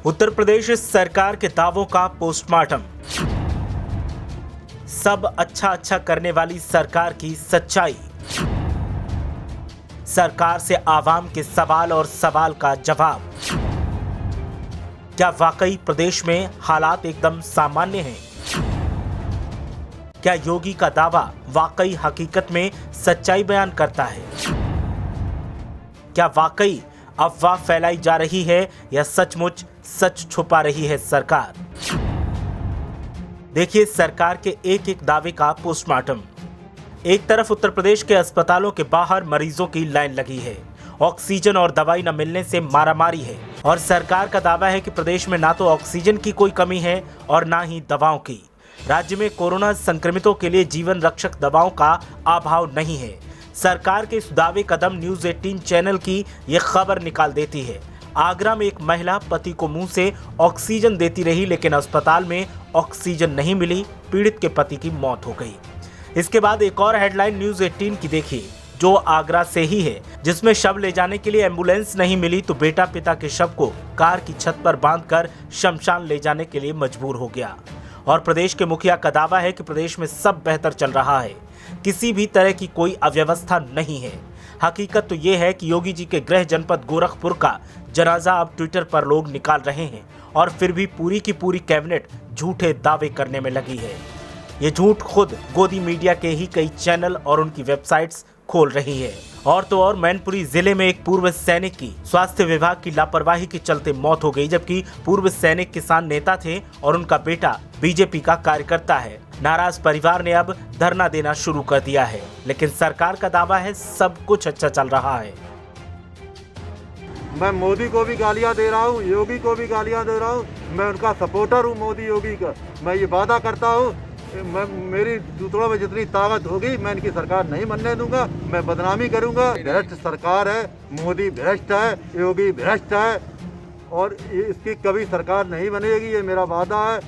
उत्तर प्रदेश सरकार के दावों का पोस्टमार्टम। सब अच्छा करने वाली सरकार की सच्चाई। सरकार से आवाम के सवाल और सवाल का जवाब। क्या वाकई प्रदेश में हालात एकदम सामान्य हैं? क्या योगी का दावा वाकई हकीकत में सच्चाई बयान करता है? क्या वाकई अफवाह फैलाई जा रही है या सचमुच सच छुपा रही है सरकार? देखिए सरकार के एक एक दावे का पोस्टमार्टम। एक तरफ उत्तर प्रदेश के अस्पतालों के बाहर मरीजों की लाइन लगी है। ऑक्सीजन और दवाई न मिलने से मारामारी है और सरकार का दावा है कि प्रदेश में ना तो ऑक्सीजन की कोई कमी है और ना ही दवाओं की। राज्य में कोरोना संक्रमितों के लिए जीवन रक्षक दवाओं का अभाव नहीं है। सरकार के इस दावे कदम न्यूज 18 चैनल की ये खबर निकाल देती है। आगरा में एक महिला पति को मुंह से ऑक्सीजन देती रही, लेकिन अस्पताल में ऑक्सीजन नहीं मिली। पीड़ित के पति की मौत हो गई। इसके बाद एक और हेडलाइन न्यूज 18 की देखिए, जो आगरा से ही है, जिसमें शव ले जाने के लिए एम्बुलेंस नहीं मिली तो बेटा पिता के शव को कार की छत पर बांधकर शमशान ले जाने के लिए मजबूर हो गया। और प्रदेश के मुखिया का दावा है कि प्रदेश में सब बेहतर चल रहा है, किसी भी तरह की कोई अव्यवस्था नहीं है। हकीकत तो ये है कि योगी जी के गृह जनपद गोरखपुर का जनाजा अब ट्विटर पर लोग निकाल रहे हैं और फिर भी पूरी की पूरी कैबिनेट झूठे दावे करने में लगी है। ये झूठ खुद गोदी मीडिया के ही कई चैनल और उनकी वेबसाइट्स खोल रही है। और तो और मैनपुरी जिले में एक पूर्व सैनिक की स्वास्थ्य विभाग की लापरवाही के चलते मौत हो गई, जबकि पूर्व सैनिक किसान नेता थे और उनका बेटा बीजेपी का कार्यकर्ता है। नाराज परिवार ने अब धरना देना शुरू कर दिया है, लेकिन सरकार का दावा है सब कुछ अच्छा चल रहा है। मैं मोदी को भी गालियां दे रहा हूँ, योगी को भी गालियां दे रहा हूँ। मैं उनका सपोर्टर हूँ, मोदी योगी का। मैं ये वादा करता हूँ, मेरी दूसरों में जितनी ताकत होगी मैं इनकी सरकार नहीं बनने दूंगा। मैं बदनामी करूंगा। भ्रष्ट सरकार है, मोदी भ्रष्ट है, योगी भ्रष्ट है और इसकी कभी सरकार नहीं बनेगी, ये मेरा वादा है।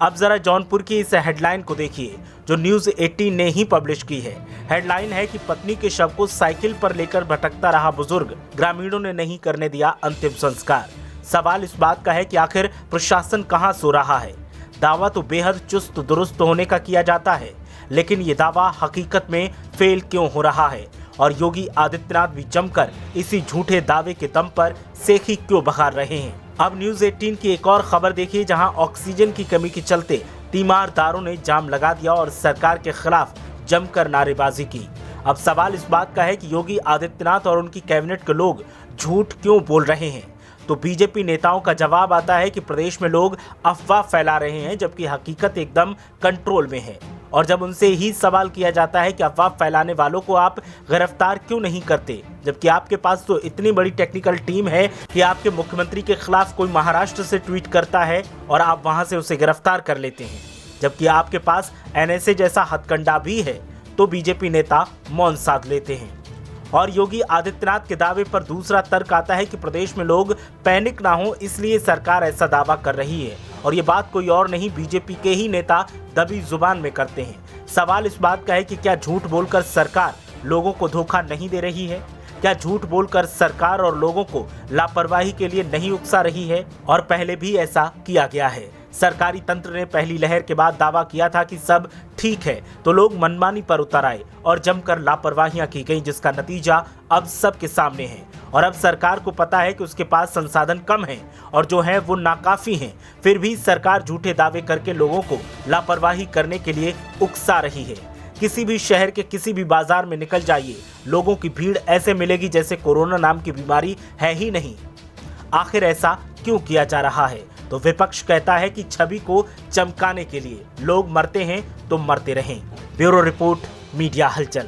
अब जरा जौनपुर की इस हेडलाइन को देखिए, जो न्यूज 18 ने ही पब्लिश की है। हेडलाइन है कि पत्नी के शव को साइकिल पर लेकर भटकता रहा बुजुर्ग, ग्रामीणों ने नहीं करने दिया अंतिम संस्कार। सवाल इस बात का है कि आखिर प्रशासन कहां सो रहा है। दावा तो बेहद चुस्त दुरुस्त होने का किया जाता है, लेकिन ये दावा हकीकत में फेल क्यों हो रहा है और योगी आदित्यनाथ भी जमकर इसी झूठे दावे के दम पर सेखी क्यों बहार रहे हैं। अब न्यूज 18 की एक और खबर देखिए, जहां ऑक्सीजन की कमी के चलते तीमारदारों ने जाम लगा दिया और सरकार के खिलाफ जमकर नारेबाजी की। अब सवाल इस बात का है कि योगी आदित्यनाथ और उनकी कैबिनेट के लोग झूठ क्यों बोल रहे हैं। तो बीजेपी नेताओं का जवाब आता है कि प्रदेश में लोग अफवाह फैला रहे हैं, जबकि हकीकत एकदम कंट्रोल में है। और जब उनसे ही सवाल किया जाता है कि अफवाह फैलाने वालों को आप गिरफ्तार क्यों नहीं करते, जबकि आपके पास तो इतनी बड़ी टेक्निकल टीम है कि आपके मुख्यमंत्री के खिलाफ कोई महाराष्ट्र से ट्वीट करता है और आप वहां से उसे गिरफ्तार कर लेते हैं, जबकि आपके पास NSA जैसा हथकंडा भी है, तो बीजेपी नेता मौन साध लेते हैं। और योगी आदित्यनाथ के दावे पर दूसरा तर्क आता है कि प्रदेश में लोग पैनिक ना हो, इसलिए सरकार ऐसा दावा कर रही है। और ये बात कोई और नहीं, बीजेपी के ही नेता दबी जुबान में करते हैं। सवाल इस बात का है कि क्या झूठ बोलकर सरकार लोगों को धोखा नहीं दे रही है? क्या झूठ बोलकर सरकार और लोगों को लापरवाही के लिए नहीं उकसा रही है? और पहले भी ऐसा किया गया है। सरकारी तंत्र ने पहली लहर के बाद दावा किया था कि सब ठीक है, तो लोग मनमानी पर उतर आए और जमकर लापरवाहियां की गई, जिसका नतीजा अब सबके सामने है। और अब सरकार को पता है कि उसके पास संसाधन कम हैं और जो है वो नाकाफी हैं, फिर भी सरकार झूठे दावे करके लोगों को लापरवाही करने के लिए उकसा रही है। किसी भी शहर के किसी भी बाजार में निकल जाइए, लोगों की भीड़ ऐसे मिलेगी जैसे कोरोना नाम की बीमारी है ही नहीं। आखिर ऐसा क्यों किया जा रहा है? तो विपक्ष कहता है कि छवि को चमकाने के लिए लोग मरते हैं तो मरते रहें। ब्यूरो रिपोर्ट, मीडिया हलचल।